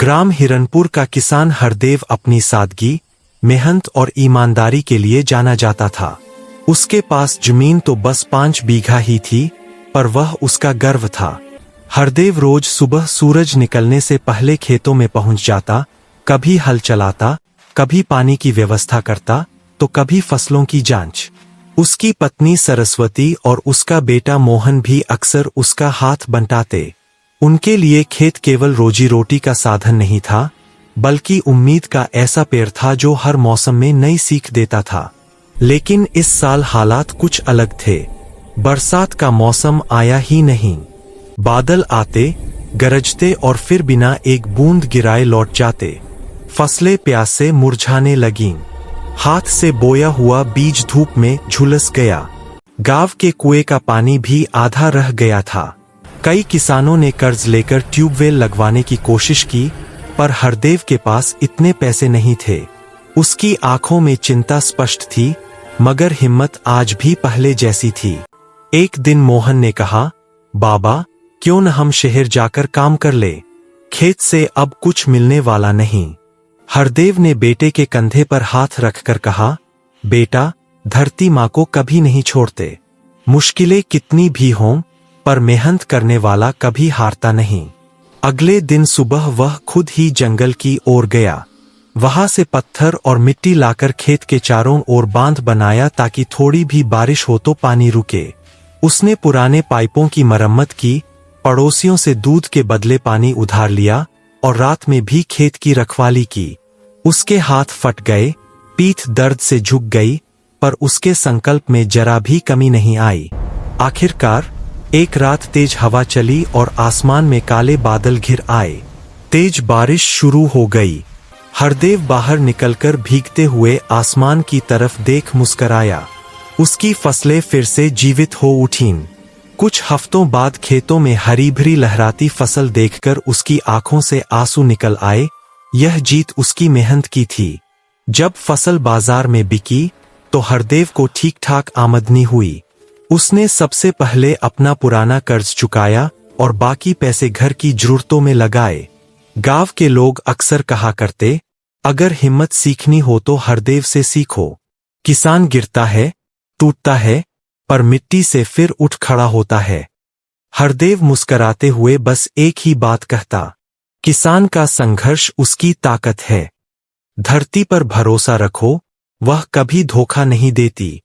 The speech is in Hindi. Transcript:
ग्राम हिरनपुर का किसान हरदेव अपनी सादगी, मेहनत और ईमानदारी के लिए जाना जाता था। उसके पास जमीन तो बस 5 बीघा ही थी, पर वह उसका गर्व था। हरदेव रोज सुबह सूरज निकलने से पहले खेतों में पहुंच जाता, कभी हल चलाता, कभी पानी की व्यवस्था करता, तो कभी फसलों की जांच। उसकी पत्नी सरस्वती और उसका बेटा मोहन भी अक्सर उसका हाथ बंटाते। उनके लिए खेत केवल रोजी रोटी का साधन नहीं था, बल्कि उम्मीद का ऐसा पेड़ था जो हर मौसम में नई सीख देता था। लेकिन इस साल हालात कुछ अलग थे। बरसात का मौसम आया ही नहीं। बादल आते, गरजते और फिर बिना एक बूंद गिराए लौट जाते। फसलें प्यास से मुरझाने लगीं। हाथ से बोया हुआ बीज धूप में झुलस गया। गांव के कुएं का पानी भी आधा रह गया था। कई किसानों ने कर्ज लेकर ट्यूबवेल लगवाने की कोशिश की, पर हरदेव के पास इतने पैसे नहीं थे। उसकी आंखों में चिंता स्पष्ट थी, मगर हिम्मत आज भी पहले जैसी थी। एक दिन मोहन ने कहा, बाबा, क्यों न हम शहर जाकर काम कर ले? खेत से अब कुछ मिलने वाला नहीं। हरदेव ने बेटे के कंधे पर हाथ रखकर कहा, बेटा, धरती माँ को कभी नहीं छोड़ते। मुश्किलें कितनी भी हों, पर मेहनत करने वाला कभी हारता नहीं। अगले दिन सुबह वह खुद ही जंगल की ओर गया। वहां से पत्थर और मिट्टी लाकर खेत के चारों ओर बांध बनाया ताकि थोड़ी भी बारिश हो तो पानी रुके। उसने पुराने पाइपों की मरम्मत की, पड़ोसियों से दूध के बदले पानी उधार लिया और रात में भी खेत की रखवाली की। उसके हाथ फट गए, पीठ दर्द से झुक गई, पर उसके संकल्प में जरा भी कमी नहीं आई। आखिरकार एक रात तेज हवा चली और आसमान में काले बादल घिर आए। तेज बारिश शुरू हो गई। हरदेव बाहर निकलकर भीगते हुए आसमान की तरफ देख मुस्कराया। उसकी फसलें फिर से जीवित हो उठीं। कुछ हफ्तों बाद खेतों में हरी भरी लहराती फसल देखकर उसकी आंखों से आंसू निकल आए। यह जीत उसकी मेहनत की थी। जब फसल बाजार में बिकी, तो हरदेव को ठीक ठाक आमदनी हुई। उसने सबसे पहले अपना पुराना कर्ज चुकाया और बाकी पैसे घर की जरूरतों में लगाए। गांव के लोग अक्सर कहा करते, अगर हिम्मत सीखनी हो तो हरदेव से सीखो। किसान गिरता है, टूटता है, पर मिट्टी से फिर उठ खड़ा होता है। हरदेव मुस्कराते हुए बस एक ही बात कहता, किसान का संघर्ष उसकी ताकत है। धरती पर भरोसा रखो, वह कभी धोखा नहीं देती।